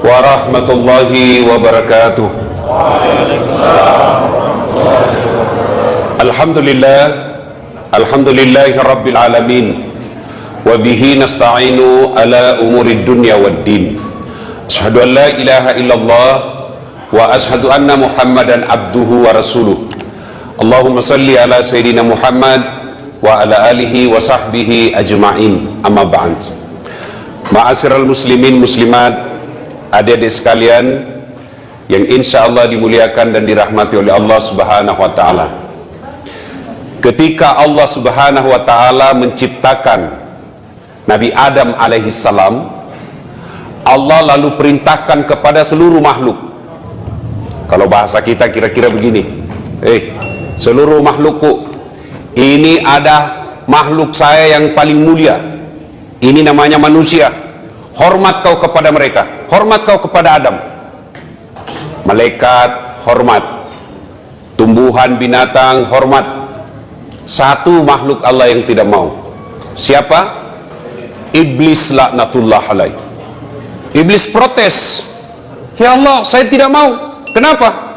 warahmatullahi wabarakatuh. Alhamdulillahi rabbil alamin, wa bihi nasta'inu ala umuri dunya waddin. Asyhadu an la ilaha illallah wa asyhadu anna Muhammadan abduhu wa rasuluh. Allahumma salli ala sayyidina Muhammad wa ala alihi wa sahbihi ajma'in. Amma ba'd. Ma'asyiral muslimin muslimat, adik-adik sekalian yang insya Allah dimuliakan dan dirahmati oleh Allah subhanahu wa ta'ala. Ketika Allah subhanahu wa ta'ala menciptakan Nabi Adam alaihissalam, Allah lalu perintahkan kepada seluruh makhluk. Kalau bahasa kita kira-kira begini, seluruh makhlukku, ini ada makhluk saya yang paling mulia, ini namanya manusia, hormat kau kepada mereka, hormat kau kepada Adam. Malaikat hormat, tumbuhan binatang hormat. Satu makhluk Allah yang tidak mau. Siapa? Iblis laknatullah alaih. Iblis protes, ya Allah, saya tidak mau. Kenapa?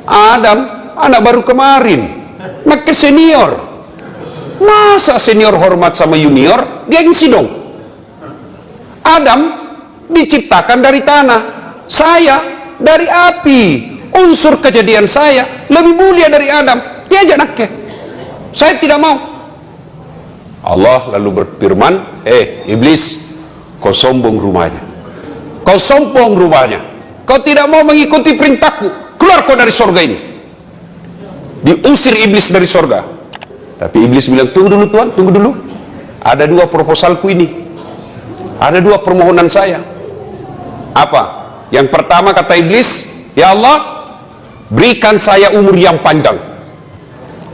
Adam anak baru kemarin, maka senior. Masa senior hormat sama junior? Gengsi dong. Adam diciptakan dari tanah, saya dari api. Unsur kejadian saya lebih mulia dari Adam. Dia aja nakke. Saya tidak mau. Allah lalu berfirman, iblis, kau sombong rumahnya. Kau sombong rumahnya. Kau tidak mau mengikuti perintahku. Keluar kau dari sorga ini. Diusir iblis dari sorga. Tapi iblis bilang, tunggu dulu Tuhan, tunggu dulu. Ada dua proposalku ini. Ada dua permohonan saya. Apa? Yang pertama kata iblis, ya Allah, berikan saya umur yang panjang.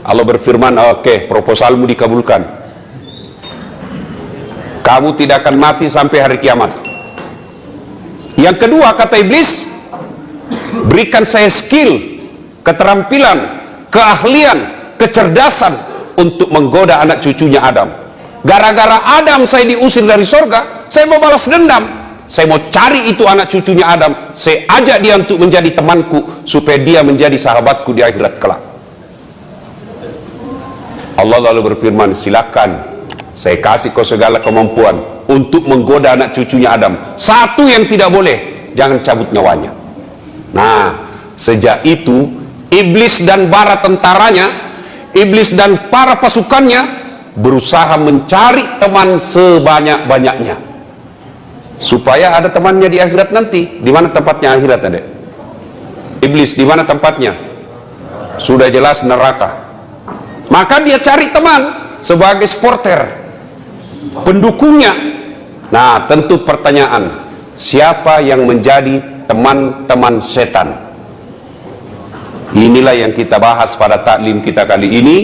Allah berfirman, oke, proposalmu dikabulkan. Kamu tidak akan mati sampai hari kiamat. Yang kedua kata iblis, berikan saya skill, keterampilan, keahlian, kecerdasan untuk menggoda anak cucunya Adam. Gara-gara Adam saya diusir dari sorga, saya mau balas dendam. Saya mau cari itu anak cucunya Adam, saya ajak dia untuk menjadi temanku, supaya dia menjadi sahabatku di akhirat kelak. Allah lalu berfirman, silakan, saya kasih kau segala kemampuan untuk menggoda anak cucunya Adam. Satu yang tidak boleh, jangan cabut nyawanya. Nah, sejak itu iblis dan para tentaranya, iblis dan para pasukannya berusaha mencari teman sebanyak-banyaknya supaya ada temannya di akhirat nanti. Di mana tempatnya akhirat, adek? Iblis di mana tempatnya? Sudah jelas neraka. Maka dia cari teman sebagai supporter, pendukungnya. Nah, tentu pertanyaan, siapa yang menjadi teman-teman setan? Inilah yang kita bahas pada taklim kita kali ini,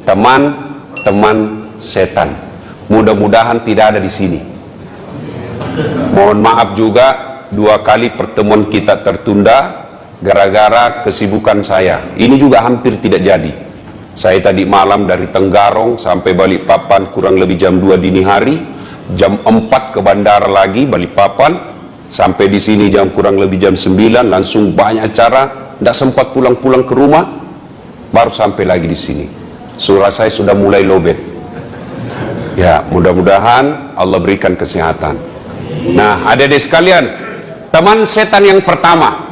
teman-teman setan. Mudah-mudahan tidak ada di sini. Mohon maaf juga, 2 kali pertemuan kita tertunda gara-gara kesibukan saya. Ini juga hampir tidak jadi. Saya tadi malam dari Tenggarong sampai Balikpapan kurang lebih jam 2 dini hari, jam 4 ke bandara lagi Balikpapan, sampai di sini jam kurang lebih jam 9, langsung banyak acara, tidak sempat pulang-pulang ke rumah, baru sampai lagi di sini. Surah saya sudah mulai lobet. Ya, mudah-mudahan Allah berikan kesehatan. Nah, adik-adik sekalian, teman setan yang pertama,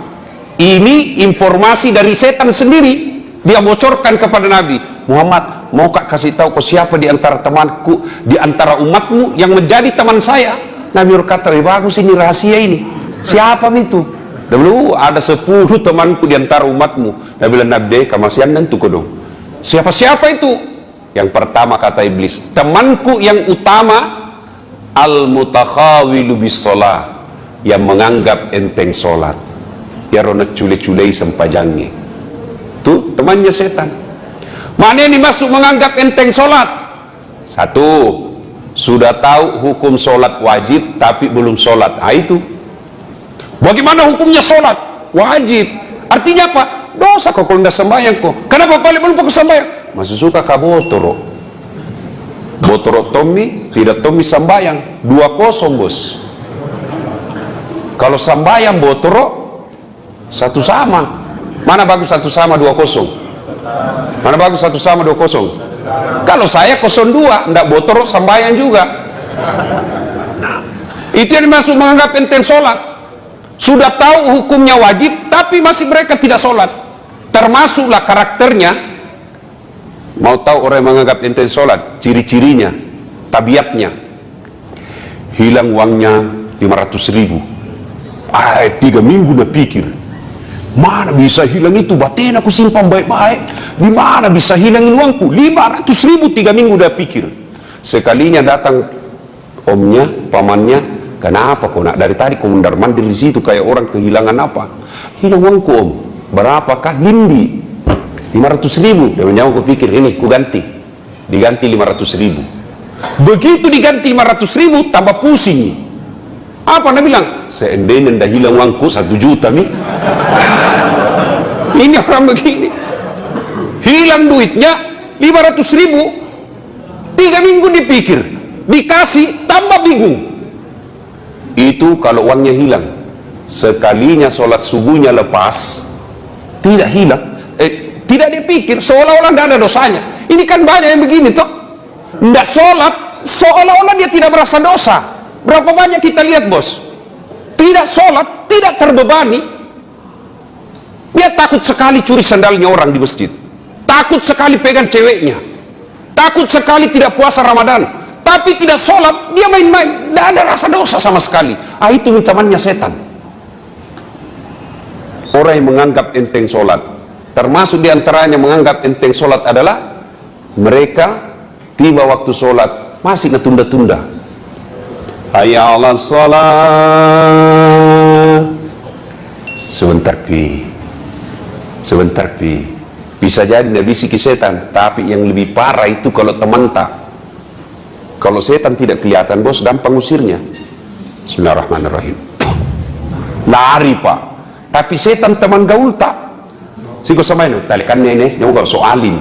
ini informasi dari setan sendiri. Dia bocorkan kepada Nabi Muhammad, mau kak kasih tahu kau siapa di antara temanku, di antara umatmu yang menjadi teman saya? Nabi berkata, bagus, ini rahasia ini. Siapa itu? Dulu ada 10 temanku di antara umatmu. Nabi bilang, Nabi, kamasian dan tuku dong. Siapa-siapa itu? Yang pertama kata iblis, temanku yang utama, al-mutakhawilu bis sholah, yang menganggap enteng sholat, ya rona cule-culei sempajangnya. Itu temannya setan. Mana ini masuk menganggap enteng sholat? Satu, sudah tahu hukum sholat wajib tapi belum sholat. Itu bagaimana hukumnya sholat wajib? Artinya apa? Dosa kok kalau tidak sembahyang kok. Kenapa balik belum fokus sembahyang? Masih suka kabotoro. Botoro Tommy, tidak Tommy sembahyang 2-0 bos. Kalau sambayang botoro satu sama. Mana bagus satu sama 2-0? Mana bagus satu sama 2-0? Kalau saya 0-2, ndak botoro sambayang juga. Nah, itu yang dimaksud menganggap enteng sholat. Sudah tahu hukumnya wajib, tapi masih mereka tidak sholat. Termasuklah karakternya. Mau tahu orang yang menganggap enteng sholat, ciri-cirinya, tabiatnya. Hilang uangnya 500.000. 3 minggu udah pikir, mana bisa hilang itu? Batin aku simpan baik-baik. Di mana bisa hilangin uangku? 500.000 3 minggu udah pikir. Sekalinya datang omnya, pamannya, kenapa kau nak dari tadi kau mondar-mandir di situ kayak orang kehilangan apa? Hilang uangku om. Berapakah? Limbi 500.000. Dia menjawab, aku pikir ini ku ganti. Diganti 500.000. Begitu diganti 500.000 tambah pusing. Apa dia bilang? Seandainya dah hilang uangku 1 juta nih. Ini orang begini. Hilang duitnya 500.000. 3 minggu dipikir, dikasih tambah bingung. Itu kalau uangnya hilang. Sekalinya sholat subuhnya lepas, tidak hilang, tidak dipikir, seolah-olah tidak ada dosanya. Ini kan banyak yang begini toh. Tidak sholat, seolah-olah dia tidak merasa dosa. Berapa banyak kita lihat bos, tidak sholat, tidak terbebani. Dia takut sekali curi sandalnya orang di masjid, takut sekali pegang ceweknya, takut sekali tidak puasa Ramadan, tapi tidak sholat, dia main-main, tidak ada rasa dosa sama sekali. Itu temannya setan. Orang yang menganggap enteng sholat, termasuk diantaranya menganggap enteng sholat adalah mereka tiba waktu sholat masih ngetunda-tunda. Hayya 'alas shalah. Sebentar pi. Bisa jadi nabi bisiki setan, tapi yang lebih parah itu kalau teman tak. Kalau setan tidak kelihatan bos, gampang usirnya. Bismillahirrahmanirrahim. Lari pak. Tapi setan teman gaul tak. Siko sama ini, talikan nenek, nyoba soalin.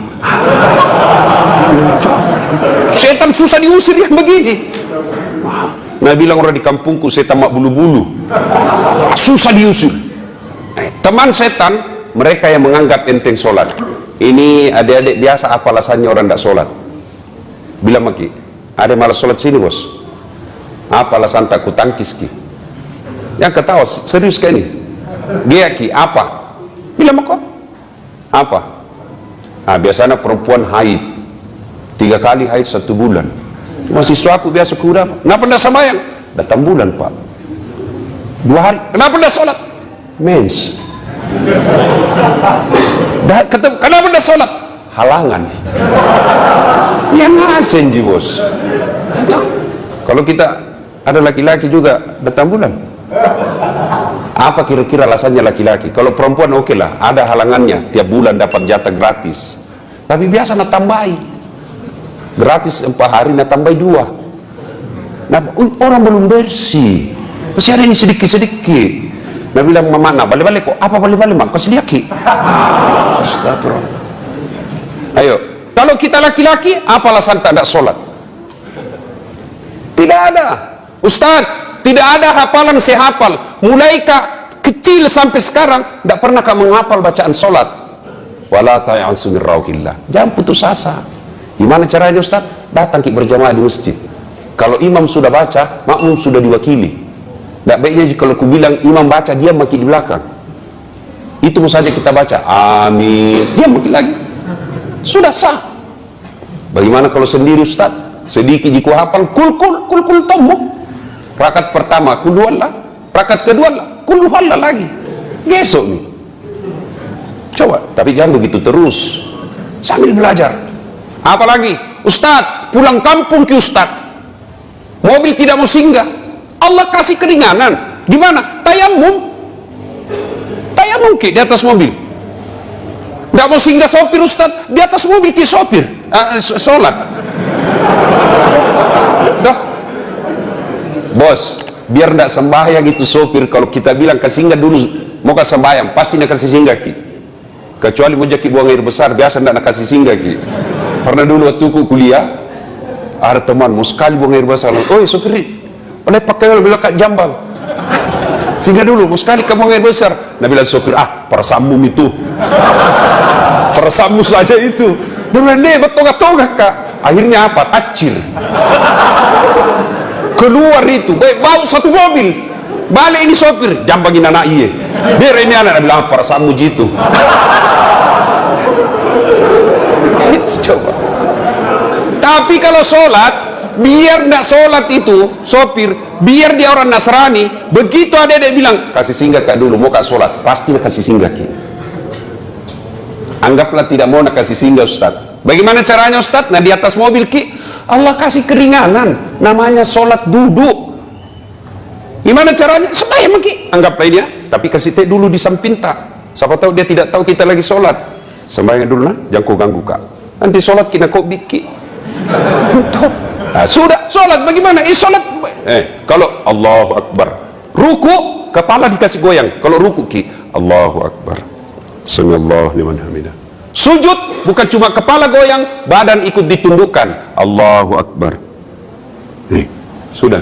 Setan susah diusir yang begini. Nah bilang orang di kampungku setan mak bulu-bulu, susah diusir. Teman setan mereka yang menganggap enteng sholat. Ini adik-adik biasa apa alasannya orang tidak sholat? Bilang maki, ada malas sholat sini bos. Apa alasan tak kutangkis ki? Yang ketawa serius kayak ini. Dia ki apa? Bilang mako apa? Biasanya perempuan haid 3 kali haid 1 bulan. Mahasiswa aku biasa kurang. Kenapa tidak sembahyang? Datang bulan pak. 2 hari. Kenapa tidak sholat? Mens. Kenapa tidak sholat? Halangan. Yang ngasen ji bos. Kalau kita ada laki-laki juga datang bulan. Apa kira-kira alasannya laki-laki? Kalau perempuan oke lah, ada halangannya. Tiap bulan dapat jatah gratis. Tapi biasa nak tambahi. Gratis 4 hari, nak tambah 2. Nah, orang belum bersih, masih ada ini sedikit-sedikit. Nah bilang mama, nah balik-balik kok. Apa balik-balik mak? Kasih liaki. Astagfirullah. Ayo, kalau kita laki-laki, apa alasan tak ada sholat? Tidak ada. Ustaz, tidak ada hafalan saya hafal. Mulai kecil sampai sekarang, tidak pernah menghafal bacaan sholat. Wala ta'yansu min rauhillah. Jangan putus asa. Gimana caranya Ustaz? Datang kita berjamaah di masjid. Kalau imam sudah baca, makmum sudah diwakili. Tidak baiknya kalau aku bilang imam baca, dia makin di belakang. Itu saja kita baca, amin, dia makin lagi. Sudah sah. Bagaimana kalau sendiri Ustaz? Sedikit jika hafal, kul tomo. Rakaat pertama, kul huwallah. Rakaat kedua, kul huwallah lagi. Gesok nih. Coba, tapi jangan begitu terus. Sambil belajar. Apalagi Ustadz pulang kampung ke Ustadz, mobil tidak mau singgah, Allah kasih keringanan. Gimana? Tayamum ki di atas mobil. Tidak mau singgah sopir Ustadz, di atas mobil ki sopir sholat. Dah bos, biar tidak sembahyang gitu sopir. Kalau kita bilang kesinggah dulu mau ke sembahyang, pasti nak kasih singgah ki. Kecuali mau jadi buang air besar, biasa tidak nak kasih singgah ki. Karena dulu waktu kuliah ada teman mau sekali buang air besar, oh sopir oleh pakai oleh kat jambal. Singgah dulu, mau sekali kamu air besar. Nabi bilang sopir, perasaanmu itu. Perasaanmu saja itu. Dia bilang, betonga-tonga kak. Akhirnya apa? Acil. Keluar itu, bau satu mobil. Balik ini sopir, jambangin anak iya. Biar ini anak, Nabi bilang, perasaanmu gitu. Coba. Tapi kalau sholat, biar tidak sholat itu sopir, biar dia orang Nasrani, begitu ada yang bilang kasih singgah kak dulu, mau kak sholat, pasti nak kasih singgah ki. Anggaplah tidak mau nak kasih singgah Ustaz. Bagaimana caranya Ustaz? Nah di atas mobil ki, Allah kasih keringanan, namanya sholat duduk. Gimana caranya? Sembahyang ki, anggaplah dia, tapi kasih teh dulu di samping tak. Siapa tahu dia tidak tahu kita lagi sholat. Sembahyang dulu nah, jangan kau ganggu kak. Nanti sholat kena kau biki. Nah, sudah sholat bagaimana? Sholat kalau Allahu Akbar ruku kepala dikasih goyang. Kalau ruku ki Allahu Akbar Samiallahu liman hamidah. Sujud bukan cuma kepala goyang, badan ikut ditundukkan. Allahu Akbar. Nih sudah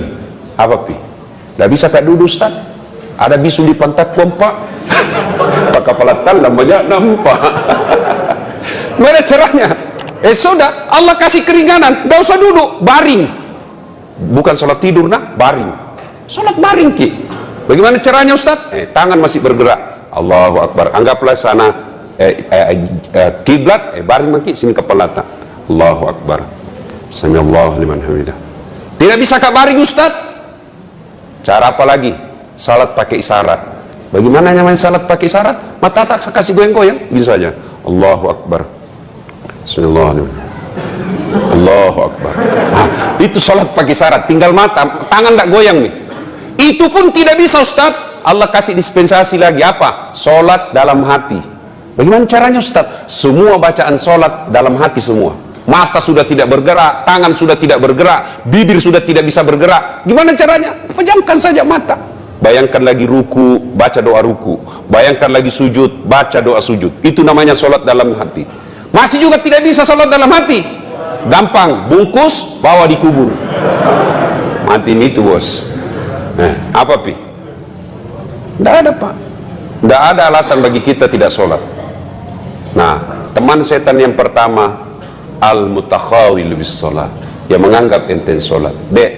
apa pi? Dah bisa kak duduk Ustaz? Ada bisu di pantat pompa. Pak kepala talam banyak nampak. Mana caranya? Sudah, Allah kasih keringanan, tidak usah duduk, baring. Bukan sholat tidur nah, baring. Sholat baring ki. Bagaimana caranya Ustaz? Tangan masih bergerak. Allahu Akbar. Anggaplah sana kiblat, baring maki, sini kepala tak. Allahu Akbar. Samiallahu liman hamidah. Tidak bisa kak baring Ustaz? Cara apa lagi? Salat pakai isyarat. Bagaimana namanya salat pakai isyarat? Mata tak kasih goyang-goyang, bisa saja. Allahu Akbar. Allahu Akbar. Itu sholat pakai syarat, tinggal mata, tangan tak goyang nih. Itu pun tidak bisa Ustaz. Allah kasih dispensasi lagi apa? Sholat dalam hati. Bagaimana caranya Ustaz? Semua bacaan sholat dalam hati semua. Mata sudah tidak bergerak, tangan sudah tidak bergerak, bibir sudah tidak bisa bergerak. Gimana caranya? Pejamkan saja mata. Bayangkan lagi ruku, baca doa ruku. Bayangkan lagi sujud, baca doa sujud. Itu namanya sholat dalam hati. Masih juga tidak bisa sholat dalam hati. Gampang, bungkus, bawa dikubur. Mati itu bos. Apa pi? Tidak ada pak. Tidak ada alasan bagi kita tidak sholat. Nah, teman setan yang pertama, al-mutakhawil bis sholat, yang menganggap enten sholat. Dek,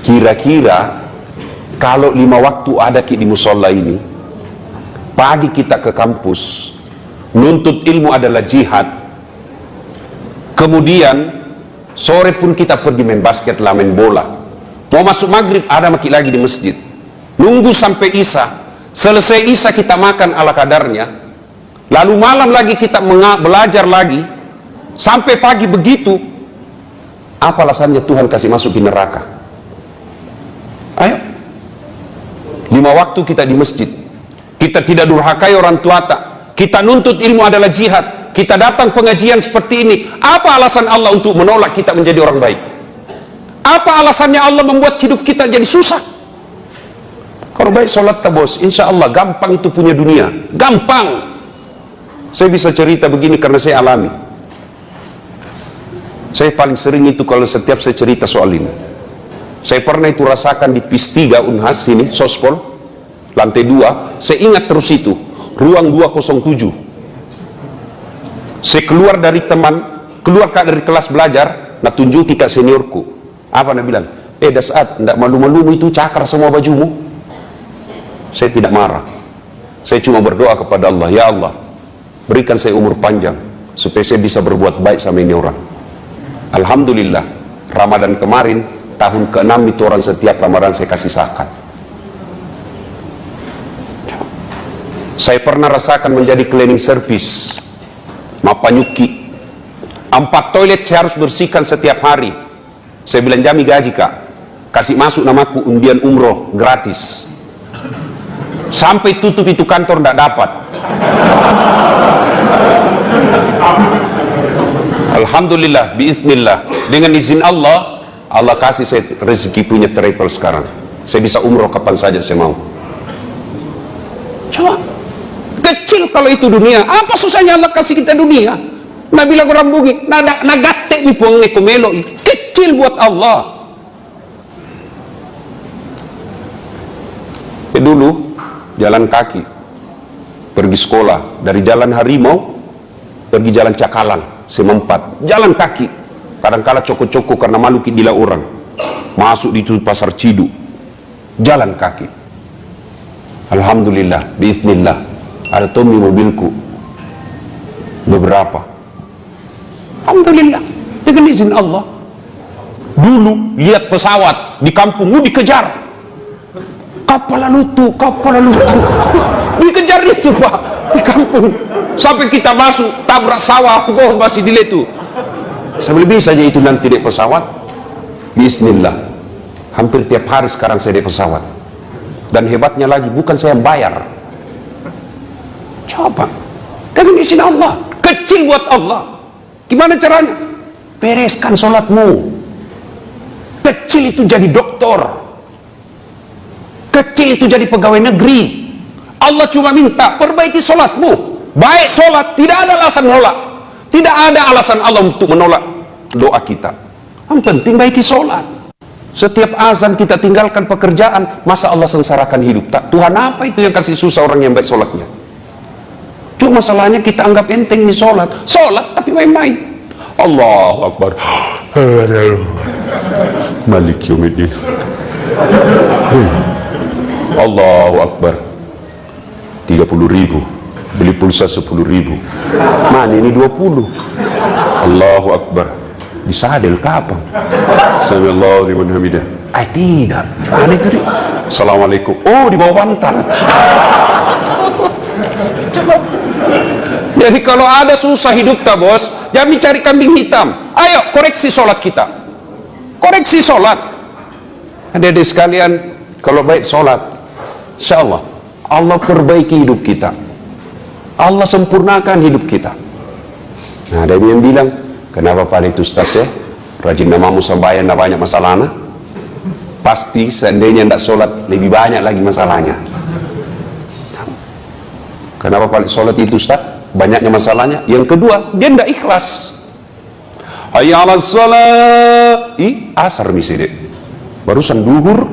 kira-kira kalau 5 waktu ada di musola ini, pagi kita ke kampus, nuntut ilmu adalah jihad, kemudian sore pun kita pergi main basket lah, main bola, mau masuk maghrib ada maki lagi di masjid, nunggu sampai isya, selesai isya kita makan ala kadarnya, lalu malam lagi kita belajar lagi sampai pagi begitu. Apa alasannya Tuhan kasih masuk di neraka? Ayo, 5 waktu kita di masjid, kita tidak durhakai orang tua tak, kita nuntut ilmu adalah jihad, kita datang pengajian seperti ini. Apa alasan Allah untuk menolak kita menjadi orang baik? Apa alasannya Allah membuat hidup kita jadi susah? Kalau baik sholat tak bos, insya Allah gampang itu punya dunia, gampang. Saya bisa cerita begini karena saya alami. Saya paling sering itu kalau setiap saya cerita soal ini. Saya pernah itu rasakan di PIS 3 Unhas sini, Sospol, lantai 2. Saya ingat terus itu, ruang 207. Saya keluar dari teman, keluar dari kelas belajar, nak tunjuki ke seniorku. Apa nak bilang? Dasat, tidak malu-malumu itu cakar semua bajumu. Saya tidak marah. Saya cuma berdoa kepada Allah, ya Allah, berikan saya umur panjang supaya saya bisa berbuat baik sama ini orang. Alhamdulillah, Ramadan kemarin, tahun ke-6 itu orang setiap Ramadan saya kasih zakat. Saya pernah rasakan menjadi cleaning service, mapanyuki. 4 toilet saya harus bersihkan setiap hari. Saya bilang jami gaji kak, kasih masuk namaku undian umroh gratis. Sampai tutup itu kantor tidak dapat. Alhamdulillah, biiznillah, dengan izin Allah, Allah kasih saya rezeki punya travel sekarang. Saya bisa umroh kapan saja saya mau. Coba, kecil kalau itu dunia. Apa susahnya Allah kasih kita dunia? Nah bilang orang bugis, nagate ni puang nekomelo, kecil buat Allah. Dulu jalan kaki pergi sekolah, dari jalan Harimau pergi jalan Cakalang, semempat jalan kaki, kadang-kala coko-coko karena malu dila orang, masuk di pasar Cidu, jalan kaki. Alhamdulillah, biiznillah, ada Tommy mobilku beberapa, alhamdulillah dengan izin Allah. Dulu lihat pesawat di kampungmu dikejar, kapal lutu dikejar itu Pak, di kampung, sampai kita masuk tabrak sawah, masih diletu. Saya lebih saja itu nanti naik pesawat, bismillah. Hampir tiap hari sekarang saya naik pesawat, dan hebatnya lagi bukan saya bayar, coba dengan izin Allah, kecil buat Allah. Gimana caranya? Bereskan sholatmu. Kecil itu jadi doktor, kecil itu jadi pegawai negeri. Allah cuma minta perbaiki sholatmu. Baik sholat, tidak ada alasan menolak, tidak ada alasan Allah untuk menolak doa kita. Yang penting baiki sholat. Setiap azan kita tinggalkan pekerjaan, masa Allah sengsarakan hidup? Tak, Tuhan apa itu yang kasih susah orang yang baik sholatnya? Cuma masalahnya kita anggap enteng nih sholat, tapi main-main. Allahu Akbar, Malik Yaumiddin, Allahu Akbar, 30.000 beli pulsa 10.000, mana ini 20. Allahu Akbar, disadel kapan? Samiallahu liman hamidah. Tidak, ada itu. Assalamualaikum, oh di bawah bantal. Coba. Jadi kalau ada susah hidup tak bos, jangan cari kambing hitam. Ayo koreksi sholat kita, koreksi sholat. Adik-adik sekalian, kalau baik sholat, insya Allah Allah perbaiki hidup kita, Allah sempurnakan hidup kita. Nah, ada yang bilang, kenapa Pak itu Ustaz ya, rajin namamu sembahyang tidak banyak masalahnya? Pasti seandainya tidak sholat lebih banyak lagi masalahnya. Kenapa Pak sholat itu Ustaz? Banyaknya masalahnya. Yang kedua, dia tidak ikhlas. Hayya 'alas shalah, asar misalnya, barusan duhur,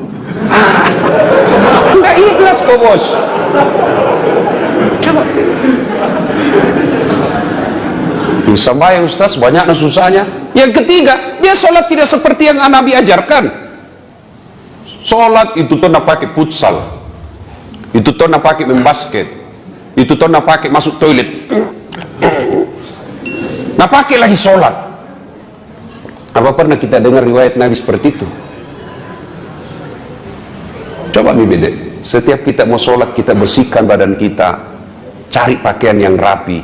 tidak ikhlas kok bos. Coba sembahyang Ustaz, banyaknya susahnya. Yang ketiga, dia sholat tidak seperti yang Nabi ajarkan. Sholat itu tuh nak pakai futsal, itu tuh nak pakai main basket, itu tuh nak pakai masuk toilet, nak pakai lagi sholat. Apa pernah kita dengar riwayat Nabi seperti itu? Coba nih beda, setiap kita mau sholat, kita bersihkan badan kita, cari pakaian yang rapi.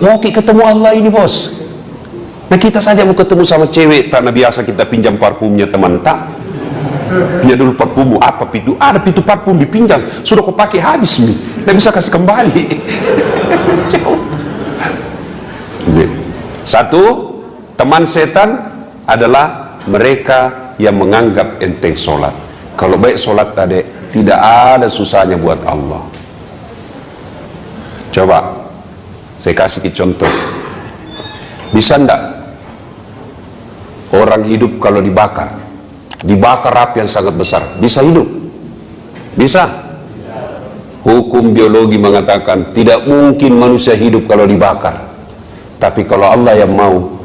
Mau ketemu Allah ini bos. Nah kita saja mau ketemu sama cewek, tak biasa kita pinjam parfumnya teman, tak punya dulu parfummu, apa pitu, ada pitu parfum dipinjam, sudah kau pakai habis nih, tidak bisa kasih kembali. Satu, teman setan adalah mereka yang menganggap enteng sholat. Kalau baik sholat tadi, tidak ada susahnya buat Allah. Coba saya kasih contoh. Bisa ndak orang hidup kalau dibakar api yang sangat besar, bisa hidup? Bisa. Hukum biologi mengatakan tidak mungkin manusia hidup kalau dibakar. Tapi kalau Allah yang mau,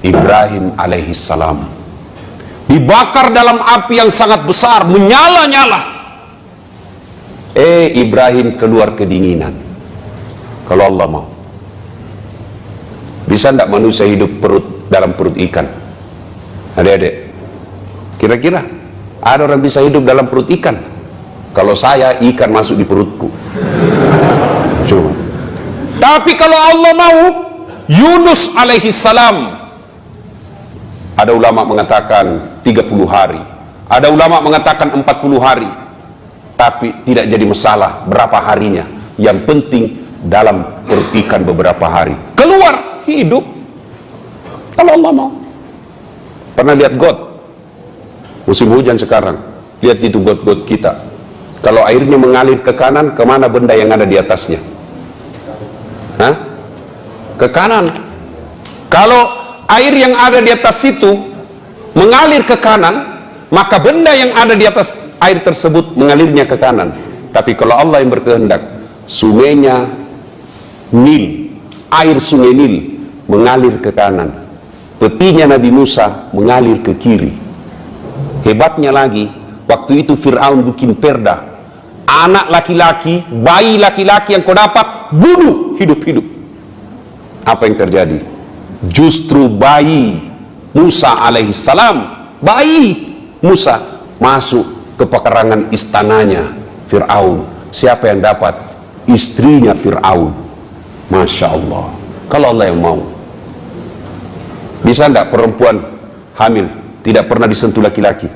Ibrahim alaihissalam dibakar dalam api yang sangat besar, menyala-nyala. Ibrahim keluar kedinginan. Kalau Allah mau. Bisa tidak manusia hidup dalam perut ikan? Adik-adik, kira-kira ada orang bisa hidup dalam perut ikan? Kalau saya, ikan masuk di perutku. Cuma. Tapi kalau Allah mau, Yunus alaihissalam, ada ulama mengatakan 30 hari, ada ulama mengatakan 40 hari, tapi tidak jadi masalah berapa harinya, yang penting dalam perut ikan beberapa hari, keluar hidup kalau Allah mau. Pernah lihat got musim hujan sekarang, lihat itu got-got kita, kalau airnya mengalir ke kanan, kemana benda yang ada di atasnya? Hah? Ke kanan. Kalau air yang ada di atas situ mengalir ke kanan, maka benda yang ada di atas air tersebut mengalirnya ke kanan. Tapi kalau Allah yang berkehendak, sungainya Nil, air sungai Nil mengalir ke kanan, petinya Nabi Musa mengalir ke kiri. Hebatnya lagi, waktu itu Fir'aun bikin perda, anak laki-laki, bayi laki-laki yang kau dapat, bunuh hidup-hidup. Apa yang terjadi? Justru bayi Musa alaihissalam, bayi Musa masuk ke pekarangan istananya Fir'aun. Siapa yang dapat? Istrinya Fir'aun. Masya Allah. Kalau Allah yang mau. Bisa enggak perempuan hamil tidak pernah disentuh laki-laki?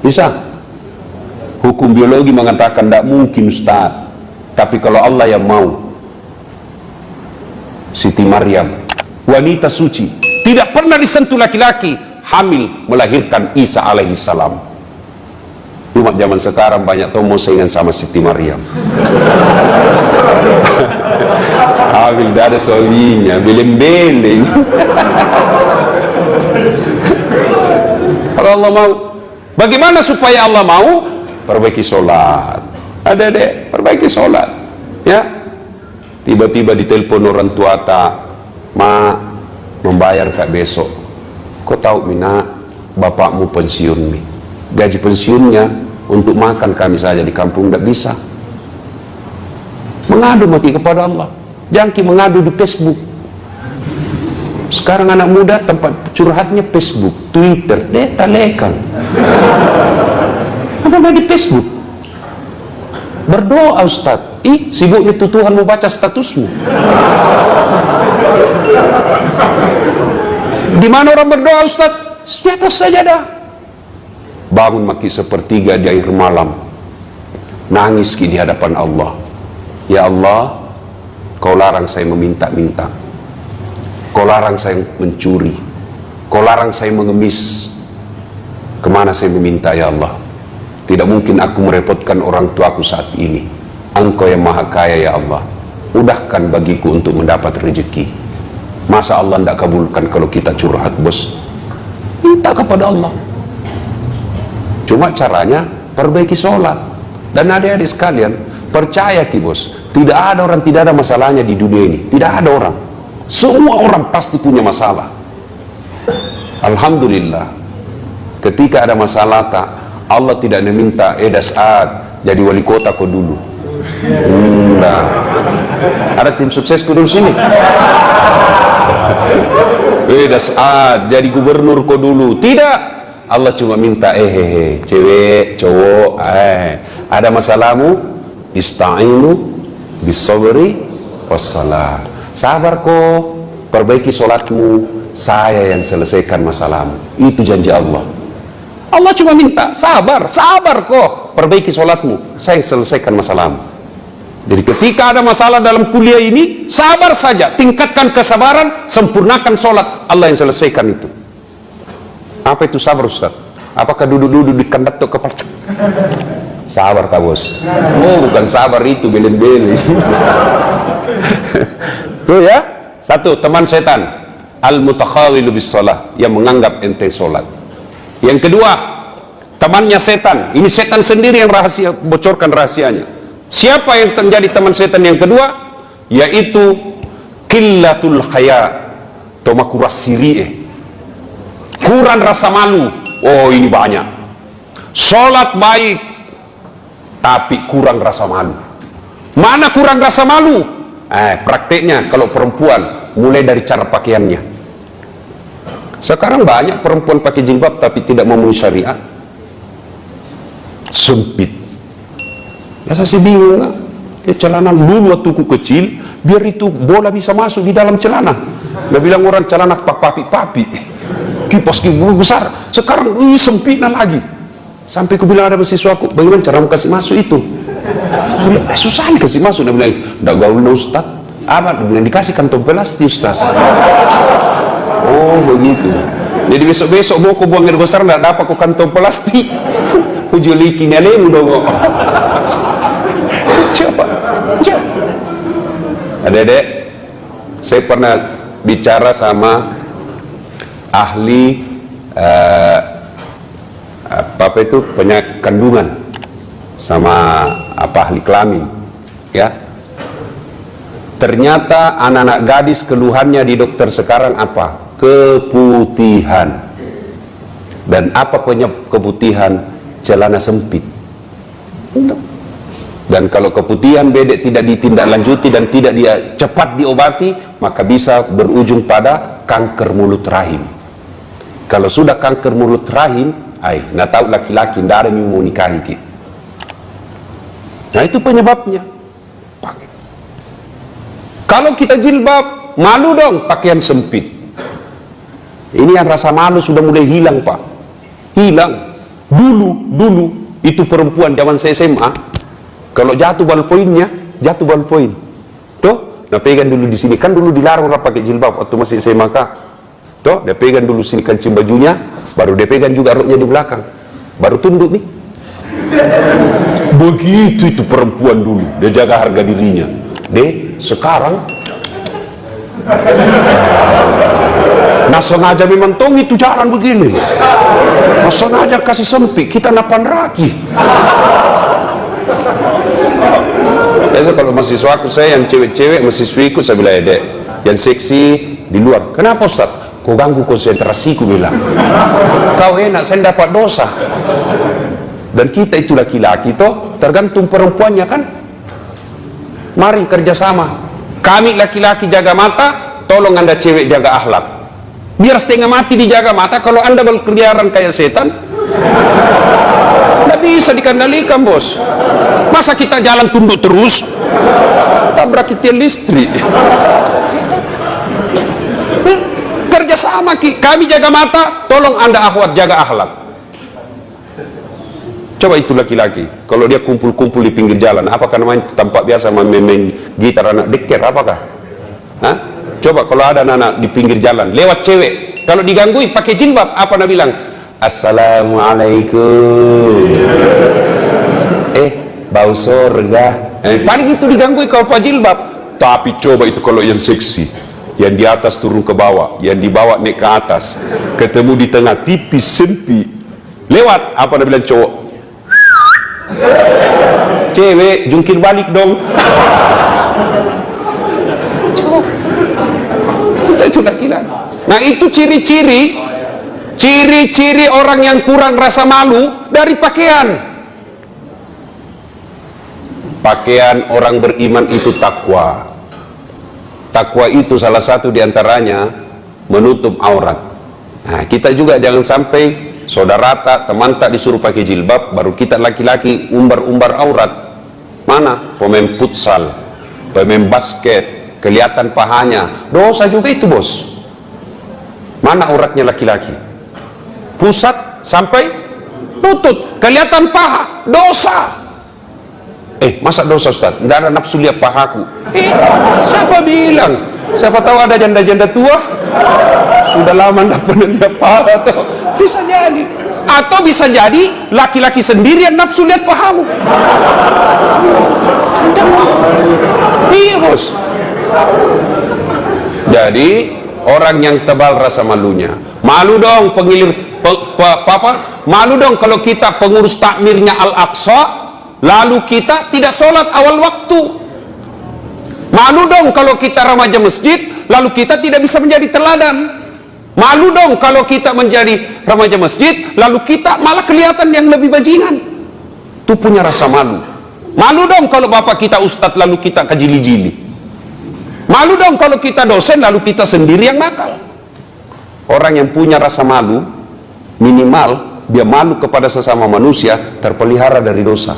Bisa. Hukum biologi mengatakan tidak mungkin, Ustaz. Tapi kalau Allah yang mau, Siti Maryam, wanita suci, tidak pernah disentuh laki-laki, hamil melahirkan Isa alaihissalam. Cuma zaman sekarang banyak tomo saingan sama Siti Maryam. Hamil tidak ada solinya, beleng-beleng. Kalau Allah mau, bagaimana supaya Allah mau? Perbaiki sholat. Ada perbaiki sholat. Ya. Tiba-tiba ditelepon orang tua tak, ma, membayar kak besok. Kau tahu Mina, bapakmu pensiun nih. Gaji pensiunnya untuk makan kami saja di kampung tidak bisa. Mengadu mati kepada Allah. Jangki mengadu di Facebook. Sekarang anak muda tempat curhatnya Facebook, Twitter, deta lekang. Apa di Facebook? Berdoa Ustaz. Sibuknya itu Tuhan mau baca statusmu. Di mana orang berdoa Ustaz? Di atas sajadah. Bangun maki sepertiga di akhir malam, nangis di hadapan Allah. Ya Allah, Kau larang saya meminta-minta, Kau larang saya mencuri, Kau larang saya mengemis. Kemana saya meminta ya Allah? Tidak mungkin aku merepotkan orang tuaku saat ini. Engkau yang maha kaya ya Allah, mudahkan bagiku untuk mendapat rezeki. Masa Allah tidak kabulkan kalau kita curhat, bos? Minta kepada Allah. Cuma caranya perbaiki sholat. Dan adik-adik sekalian, percaya ki bos, tidak ada orang tidak ada masalahnya di dunia ini. Tidak ada orang. Semua orang pasti punya masalah. Alhamdulillah, ketika ada masalah tak, Allah tidak meminta Saad jadi wali kota kau dulu. Nah, ada tim suksesku dulu sini. Saad jadi gubernur kau dulu. Tidak, Allah cuma minta cewek, cowok, ada masalahmu, ista'inu bisabri wassalah. Sabar kok, perbaiki sholatmu, saya yang selesaikan masalahmu. Itu janji Allah. Allah cuma minta sabar kok, perbaiki sholatmu, saya yang selesaikan masalahmu. Jadi ketika ada masalah dalam kuliah ini, sabar saja, tingkatkan kesabaran, sempurnakan sholat, Allah yang selesaikan itu. Apa itu sabar Ustaz? Apakah duduk-duduk di kandak atau kepala? Sabar kak bos. Oh bukan sabar itu, belen-belen. Tuh ya, satu, teman setan, al-mutakhawilu bis sholat, yang menganggap ente sholat. Yang kedua, temannya setan, ini setan sendiri yang rahasia, bocorkan rahasianya. Siapa yang menjadi teman setan yang kedua? Yaitu qillatul haya, tomakuras siri'e, kurang rasa malu. Oh ini banyak, sholat baik tapi kurang rasa malu. Mana kurang rasa malu? Prakteknya kalau perempuan mulai dari cara pakaiannya. Sekarang banyak perempuan pakai jilbab tapi tidak memenuhi syariat, sempit. Ya saya sih bingung lah. Celana dulu waktu ku kecil, biar itu bola bisa masuk di dalam celana. Dia bilang orang celana papi-papi, kipas besar. Sekarang ini sempitnya lagi. Sampai ku bilang ada mahasiswaku, bagaimana cara kasih masuk itu? Bilang, susah nih kasih masuk. Dia bilang, tidak gaul no Ustaz. Apa? Dia bilang, dikasih kantong plastik Ustaz. Oh begitu. Jadi besok-besok mau ku buang air besar, tidak dapat ku kantong plastik. Ku julikinya lemu dong. Coba. Adik-adik, saya pernah bicara sama ahli apa itu kandungan sama ahli kelamin, ya. Ternyata anak-anak gadis keluhannya di dokter sekarang apa? Keputihan. Dan apa penyebab keputihan? Celana sempit. Dan kalau keputihan bedek tidak ditindaklanjuti dan tidak cepat diobati, maka bisa berujung pada kanker mulut rahim. Kalau sudah kanker mulut rahim, nah tahu laki-laki tidak ada yang mau nikahi kita. Nah itu penyebabnya. Kalau kita jilbab, malu dong pakaian sempit. Ini yang rasa malu sudah mulai hilang, Pak. Hilang. Dulu itu perempuan zaman saya SMA, kalau jatuh ballpointnya, jatuh ballpoint. Tuh, nah pegang dulu di sini. Kan dulu dilarang orang pakai jilbab waktu masih SMA. Tuh, dia pegang dulu sini kancing bajunya, baru dia pegang juga roknya di belakang. Baru tunduk nih. Begitu itu perempuan dulu, dia jaga harga dirinya. Sekarang nah sengaja memang tong itu jalan begini. Nah sengaja kasih sempit, kita napan raki. Biasa kalau mahasiswaku saya yang cewek-cewek mahasiswiku saya bilang, Dek, yang seksi di luar. Kenapa Ustaz? Kau ganggu konsentrasiku, bilang. Kau enak, saya dapat dosa. Dan kita itu laki-laki toh, tergantung perempuannya kan. Mari kerjasama. Kami laki-laki jaga mata, tolong anda cewek jaga akhlak. Biar setengah mati dijaga mata, kalau anda berkeliaran kayak setan, tidak bisa dikendalikan, bos. Masa kita jalan tunduk terus, tabrak tiang listrik. Kerjasama, kami jaga mata, tolong anda akhwat jaga akhlak. Coba itu laki-laki, kalau dia kumpul-kumpul di pinggir jalan, apakah namanya tampak biasa main gitar anak deker, apakah? Hah? Coba kalau ada anak di pinggir jalan, lewat cewek, kalau digangguin pakai jilbab, apa nak bilang? Assalamualaikum. Bau surga. Paling itu digangguin kalau pakai jilbab. Tapi coba itu kalau yang seksi, yang di atas turun ke bawah, yang di bawah naik ke atas, ketemu di tengah tipis sempit, lewat, apa nak bilang cowok? Cewek jungkir balik dong. Itu laki-laki. Nah itu ciri-ciri orang yang kurang rasa malu dari pakaian. Pakaian orang beriman itu takwa. Takwa itu salah satu diantaranya menutup aurat. Nah kita juga jangan sampai saudara tak, teman tak disuruh pakai jilbab, baru kita laki-laki umbar-umbar aurat. Mana? Pemain futsal, pemain basket, kelihatan pahanya. Dosa juga itu, bos. Mana auratnya laki-laki? Pusat sampai lutut, kelihatan paha, dosa. Masa dosa, Ustaz? Tidak ada nafsu lihat pahaku. Siapa bilang? Siapa tahu ada janda-janda tua sudah lama tidak pernah lihat paha tuh. Bisa jadi. Atau bisa jadi laki-laki sendiri yang nafsu lihat pahamu. Iya, bos. Jadi orang yang tebal rasa malunya, malu dong malu dong kalau kita pengurus takmirnya Al-Aqsa, lalu kita tidak sholat awal waktu. Malu dong kalau kita remaja masjid, lalu kita tidak bisa menjadi teladan. Malu dong kalau kita menjadi remaja masjid, lalu kita malah kelihatan yang lebih bajingan. Itu punya rasa malu. Malu dong kalau bapak kita ustadz, lalu kita kejili-jili. Malu dong kalau kita dosen, lalu kita sendiri yang nakal. Orang yang punya rasa malu, minimal dia malu kepada sesama manusia, terpelihara dari dosa.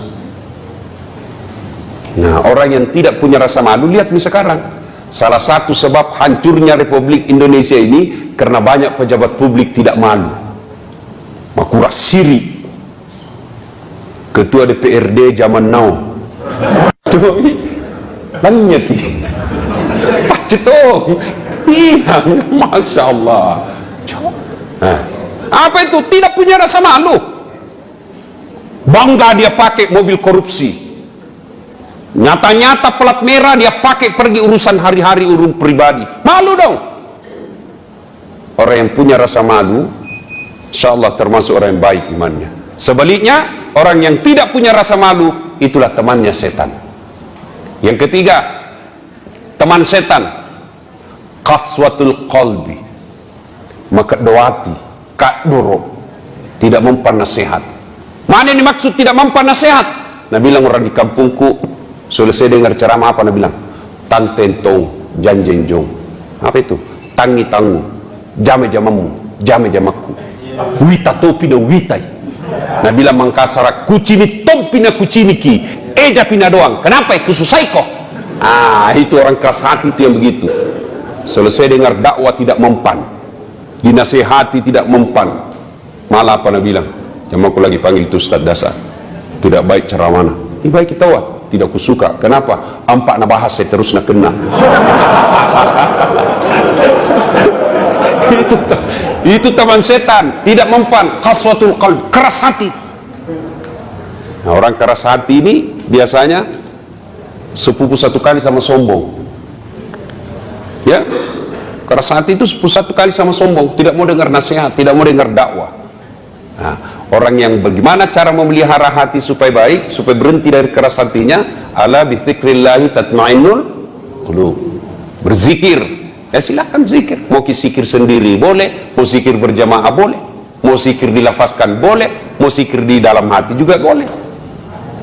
Nah, orang yang tidak punya rasa malu, lihat nih sekarang. Salah satu sebab hancurnya Republik Indonesia ini karena banyak pejabat publik tidak malu. Makura Siri, ketua DPRD zaman now, banyak pacetong hilang, masya Allah. Apa itu? Tidak punya rasa malu. Bangga dia pakai mobil korupsi. Nyata-nyata pelat merah dia pakai pergi urusan hari-hari, urusan pribadi. Malu dong. Orang yang punya rasa malu, insya Allah termasuk orang yang baik imannya. Sebaliknya, orang yang tidak punya rasa malu, itulah temannya setan. Yang ketiga, teman setan, qaswatul qalbi, maka doati, kak doro, tidak mempan nasihat. Mana yang dimaksud tidak mempan nasihat? Nah bilang orang di kampungku, selesai dengar ceramah apa? Nah bilang, tan tentong, janjenjong. Apa itu? Tangi tangu, jame jamamu, jame jamaku, wita topi dan witai. Nah bilang Mangkasara, kucini topi na kucini ki, eja pina doang. Kenapa? Kususai kok. Itu orang keras hati itu yang begitu. Selesai dengar dakwah tidak mempan, dinasehati tidak mempan, malah apa nak bilang, jam aku lagi panggil itu Ustaz Dasar, tidak baik ceramah. Ini baik kita wah, tidak kusuka. Kenapa? Ampak nak bahas saya terus nak kena. itu teman setan, tidak mempan, qaswatul qalb, keras hati. Nah, orang keras hati ini biasanya sepupu satu kali sama sombong. Ya, keras hati itu sepupu satu kali sama sombong, tidak mau dengar nasihat, tidak mau dengar dakwah. Nah, orang yang bagaimana cara memelihara hati supaya baik, supaya berhenti dari keras hatinya, ala bi dzikrillah tatmainnul qulub. Berzikir, ya silahkan zikir. Mau zikir sendiri boleh, mau zikir berjamaah boleh, mau zikir dilafazkan boleh, mau zikir di dalam hati juga boleh.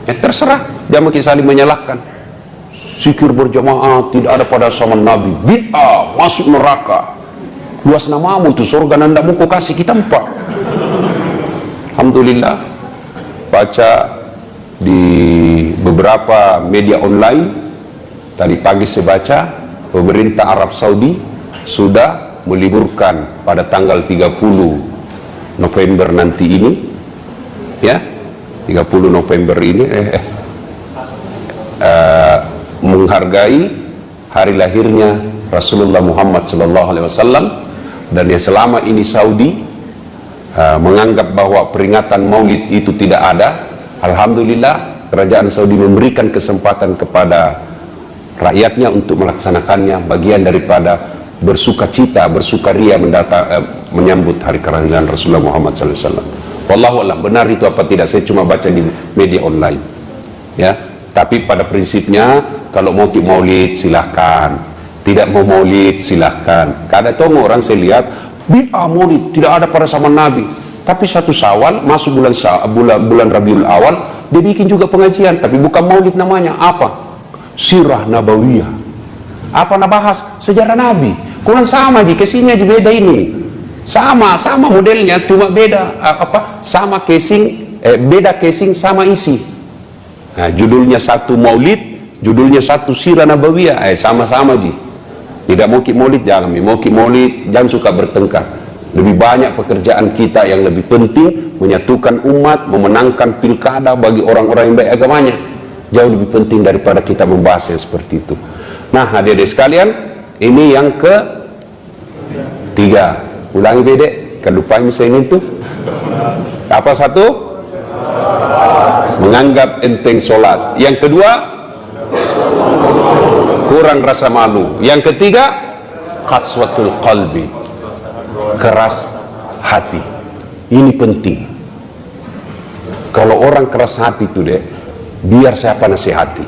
Ya terserah, jangan saling menyalahkan. Zikir berjamaah tidak ada pada zaman Nabi, bid'ah, masuk neraka. Luas namamu itu surga nanda mau kau kasih kita empat. Alhamdulillah, baca di beberapa media online tadi pagi saya baca, pemerintah Arab Saudi sudah meliburkan pada tanggal 30 November nanti ini, ya 30 November ini menghargai hari lahirnya Rasulullah Muhammad SAW, dan yang selama ini Saudi menganggap bahwa peringatan Maulid itu tidak ada. Alhamdulillah, kerajaan Saudi memberikan kesempatan kepada rakyatnya untuk melaksanakannya, bagian daripada bersukacita, bersukaria menyambut hari kelahiran Rasulullah Muhammad SAW. Wallahu a'lam, benar itu apa tidak, saya cuma baca di media online, ya. Tapi pada prinsipnya, kalau mau maulid silahkan, tidak mau maulid silahkan. Kadang itu orang saya lihat bid'ah maulid tidak ada pada zaman Nabi, tapi satu Syawal masuk bulan Rabiul Awal dia bikin juga pengajian, tapi bukan maulid namanya. Apa? Sirah Nabawiyah. Apa nak bahas sejarah Nabi? Kurang sama aja, casingnya aja beda ini. Sama modelnya, cuma beda sama casing, beda casing sama isi. Nah, judulnya satu maulid, judulnya satu sirah Nabawiyah, sama-sama ji. Tidak mau maulid jangan, mau maulid jangan suka bertengkar. Lebih banyak pekerjaan kita yang lebih penting, menyatukan umat, memenangkan pilkada bagi orang-orang yang baik agamanya, jauh lebih penting daripada kita membahas yang seperti itu. Nah, adik-adik sekalian, ini yang ketiga. Ulangi bedek, kelupaan misalnya itu apa? Satu, menganggap enteng solat. Yang kedua, kurang rasa malu. Yang ketiga, qaswatul qalbi, keras hati. Ini penting. Kalau orang keras hati itu deh, biar siapa nasihati.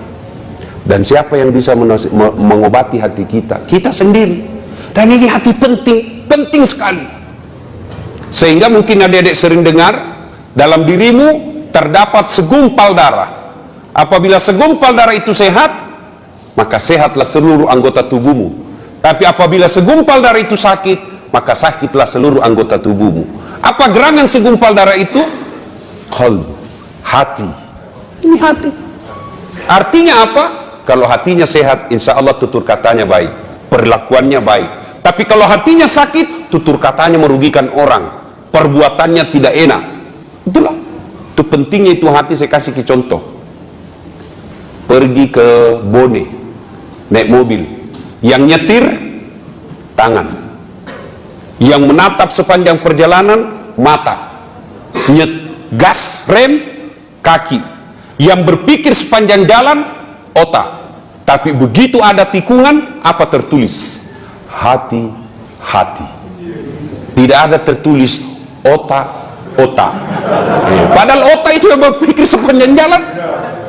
Dan siapa yang bisa mengobati hati kita? Kita sendiri. Dan ini hati penting sekali. Sehingga mungkin adik-adik sering dengar, dalam dirimu terdapat segumpal darah. Apabila segumpal darah itu sehat, maka sehatlah seluruh anggota tubuhmu. Tapi apabila segumpal darah itu sakit, maka sakitlah seluruh anggota tubuhmu. Apa gerangan segumpal darah itu? Qalb, hati. Ini hati. Artinya apa? Kalau hatinya sehat, insya Allah tutur katanya baik, perlakuannya baik. Tapi kalau hatinya sakit, tutur katanya merugikan orang, perbuatannya tidak enak. Itulah. Itu pentingnya itu hati. Saya kasih ke contoh. Pergi ke Bone, naik mobil, yang nyetir tangan, yang menatap sepanjang perjalanan mata, gas rem kaki, yang berpikir sepanjang jalan otak. Tapi begitu ada tikungan, apa tertulis? Hati-hati. Tidak ada tertulis otak otak. Padahal otak itu yang berpikir sepanjang jalan,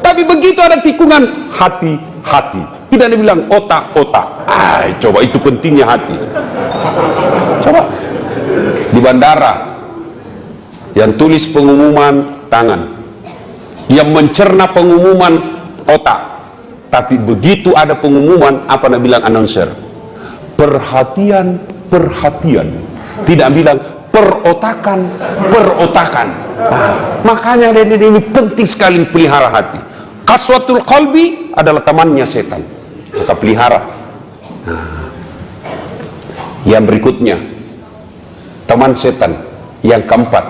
tapi begitu ada tikungan, hati. Tidak dibilang otak. Coba itu pentingnya hati. Coba di bandara yang tulis pengumuman tangan, yang mencerna pengumuman otak, tapi begitu ada pengumuman apa nak bilang announcer? Perhatian, tidak bilang perotakan. Makanya ini penting sekali pelihara hati. Qaswatul qalbi adalah temannya setan, maka pelihara. Yang berikutnya, teman setan yang keempat,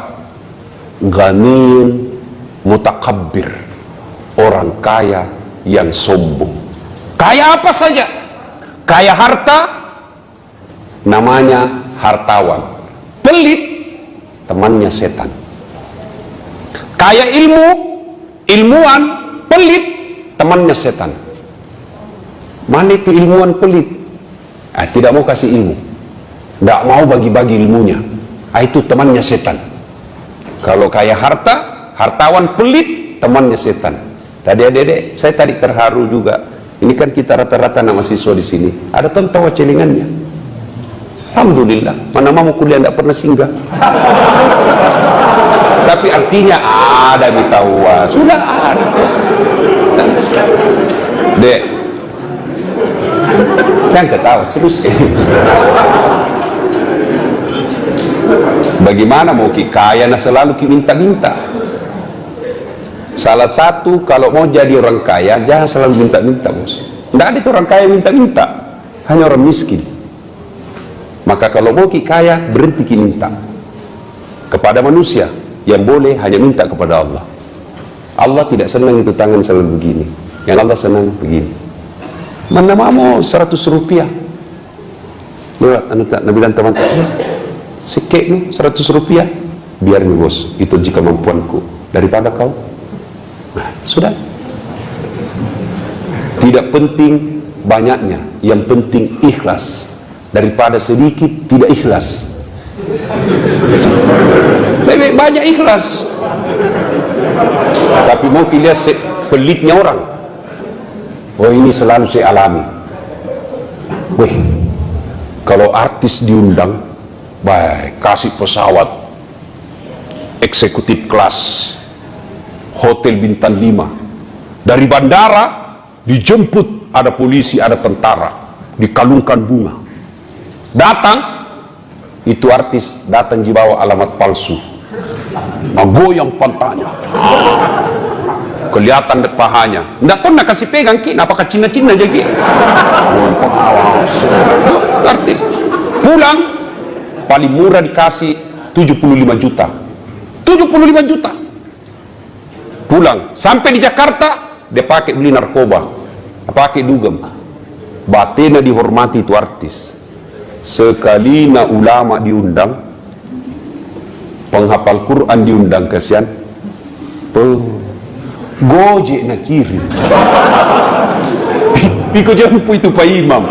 ghaniyun mutakabbir, orang kaya yang sombong. Kaya apa saja, kaya harta namanya hartawan, pelit temannya setan. Kaya ilmuwan, pelit temannya setan. Mana itu ilmuwan pelit? Tidak mau kasih ilmu, tidak mau bagi-bagi ilmunya, itu temannya setan. Kalau kaya hartawan pelit, temannya setan. Tadi adik-adik, saya tadi terharu juga. Ini kan kita rata-rata nama siswa di sini, ada tawa celingannya. Alhamdulillah, mana mau kuliah tidak pernah singgah. Tapi artinya ada bitawa, sudah ada. Dek, jangan ketawa, serius. Bagaimana mau kaya selalu minta-minta. Salah satu, kalau mau jadi orang kaya, jangan selalu minta-minta, bos. Tidak ada itu orang kaya minta-minta, hanya orang miskin. Maka kalau mau kaya, berhenti minta kepada manusia. Yang boleh hanya minta kepada Allah. Allah tidak senang itu tangan selalu begini. Yang Allah senang begini. Mana mau 100 rupiah? Nabi bilang teman-teman, sikit nih 100 rupiah. Biar nih bos, itu jika mampuanku. Daripada kau. Nah, sudah. Tidak penting banyaknya, yang penting ikhlas. Daripada sedikit tidak ikhlas. Lebih banyak ikhlas. Tapi mau lihat pelitnya orang. Oh, ini selalu saya alami. Wih, kalau artis diundang, baik kasih pesawat eksekutif kelas, hotel bintang 5, dari bandara dijemput, ada polisi, ada tentara, dikalungkan bunga. Datang, itu artis datang dibawa alamat palsu, goyang pantanya, kelihatan pahanya, nggak tahu nak kasih pegang ki, apakah Cina-Cina aja ki, artis pulang paling murah dikasih 75 juta, 75 juta, pulang sampai di Jakarta dia pakai beli narkoba, pakai dugem, batena dihormati itu artis. Sekali ulama diundang, penghafal Quran diundang, kasihan gojek nak kirim piko jampu itu Pak Imam.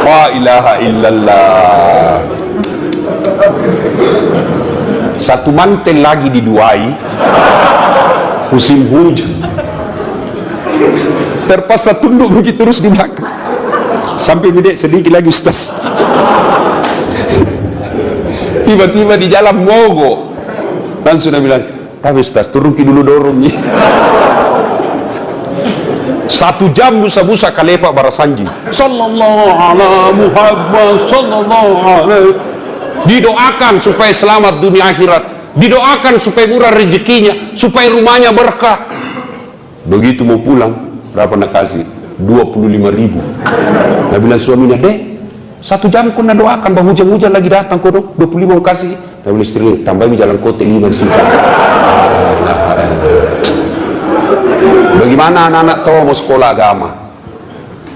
La ilaha illallah. Satu mantel lagi diduai, musim hujan, terpaksa tunduk begitu terus di belakang sampai bedek sedikit lagi Ustaz. Tiba-tiba di jalan mogok, langsung dia bilang, tapi Ustaz turun dulu dorongnya. 1 jam busa-busa kalepak barasanji, sallallahu alaihi Muhammad sallallahu alaihi, didoakan supaya selamat dunia akhirat, didoakan supaya murah rezekinya, supaya rumahnya berkah. Begitu mau pulang, berapa nak kasih? 25.000. Nah bilang suaminya, deh 1 jam kau nak doakan, bah hujan-hujan lagi datang kau 25 kasih. Nah bilang istri, tambahin jalan kote 5 di sini. Bagaimana anak-anak tahu mau sekolah agama?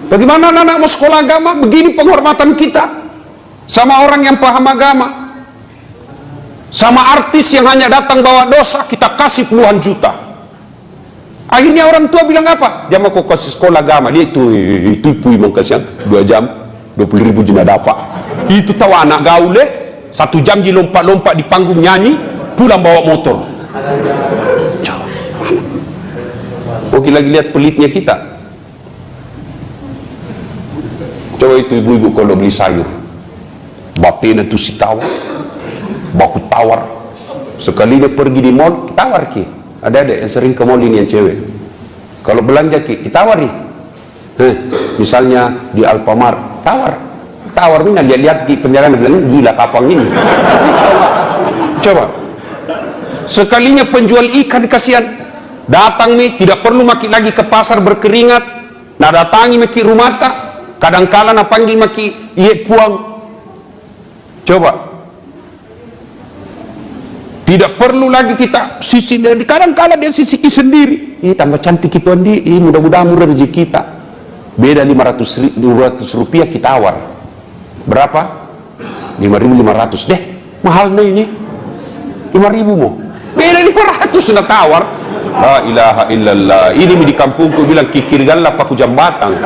Bagaimana anak-anak mau sekolah agama? Begini penghormatan kita sama orang yang paham agama, sama artis yang hanya datang bawa dosa, kita kasih puluhan juta. Akhirnya orang tua bilang apa? Dia mau kau kasih sekolah agama, dia itu tipu memang, kasihan 2 jam 20.000 jina dapat. Itu tahu anak gaul 1 jam di lompat-lompat di panggung nyanyi, pulang bawa motor. Oke, lagi lihat pelitnya kita. Coba itu ibu-ibu kalau beli sayur, bapena tu si tawar, baku tawar. Sekali dia pergi di mall, tawar ki. Ada yang sering ke mall ini yang cewek. Kalau belanja ki, tawari. Misalnya di Alfamart, tawar ini lihat ki penjagaan bilang gila kapang ini. Coba. Sekalinya penjual ikan kasihan. Datang nih, tidak perlu maki lagi ke pasar berkeringat. Nah datangi maki rumah tak. Kadang-kala na panggil maki iye puang. Coba. Tidak perlu lagi kita sisi. Kadang-kala dia sisiki sendiri. Tambah cantik itu andi. Mudah-mudahan murah rezeki kita. Beda 200 rupiah kita tawar. Berapa? 5.500 deh. Mahal nih ini. 5.000 mau. Beda 500 na tawar. La ilaha illallah. Ini di kampungku bilang kikir galap aku jambatan.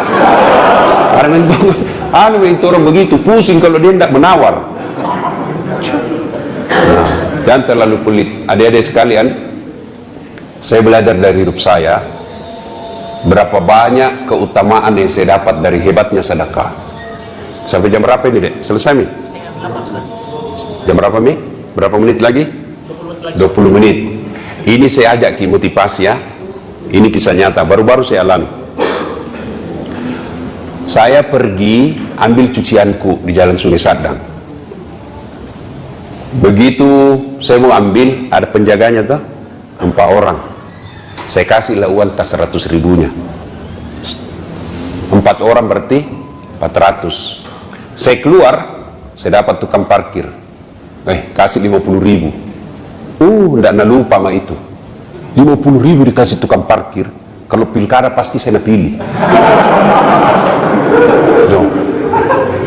Karena itu orang begitu pusing kalau dia tidak menawar. Nah, jangan terlalu pelit. Adik-adik sekalian, saya belajar dari hidup saya berapa banyak keutamaan yang saya dapat dari hebatnya sedekah. Sampai jam berapa ini, Dek? Selesai, Mi? Jam berapa, Mi? Berapa menit lagi? 20 menit. Ini saya ajak ki motivasi ya. Ini kisah nyata, baru-baru saya alami. Saya pergi ambil cucianku di Jalan Sungai Sadang. Begitu saya mau ambil, ada penjaganya tuh, 4 orang. Saya kasihlah uang tas 100 ribunya. 4 orang berarti 400. Saya keluar, saya dapat tukang parkir. Kasih 50 ribu. Tidak lupa sama itu. 50 ribu dikasih tukang parkir. Kalau pilkada pasti saya pilih.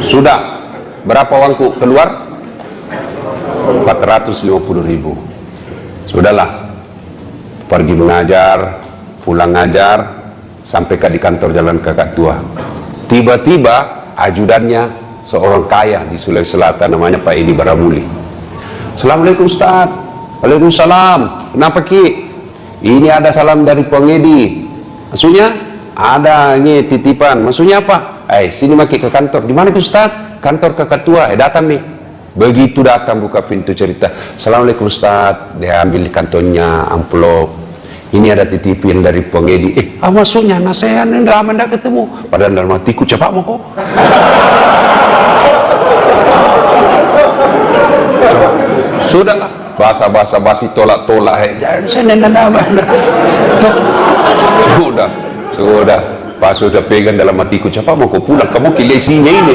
Sudah. Berapa uangku keluar? 450 ribu. Sudahlah. Pergi mengajar, pulang ngajar, sampai di kantor Jalan Kakak Tua. Tiba-tiba ajudannya seorang kaya di Sulawesi Selatan, namanya Pak Edi Baramuli. Assalamualaikum Ustaz. Waalaikumsalam. Kenapa Ki? Ini ada salam dari Pak Edi. Maksudnya ada ini titipan. Maksudnya apa? Sini maki ke kantor. Di mana Ustaz? Kantor Kakak Tua. Datang nih. Begitu datang buka pintu cerita. Assalamualaikum Ustaz. Dia ambil di kantornya amplop. Ini ada titipan dari Pak Edi. Maksudnya saya lama tidak ketemu. Padahal dalam hatiku cepat mau kok. Sudahlah. Bahasa basi tolak-tolak. Sudah. Pas sudah pegang dalam hatiku, cepat mau kau pulang, kamu kilesinya ini.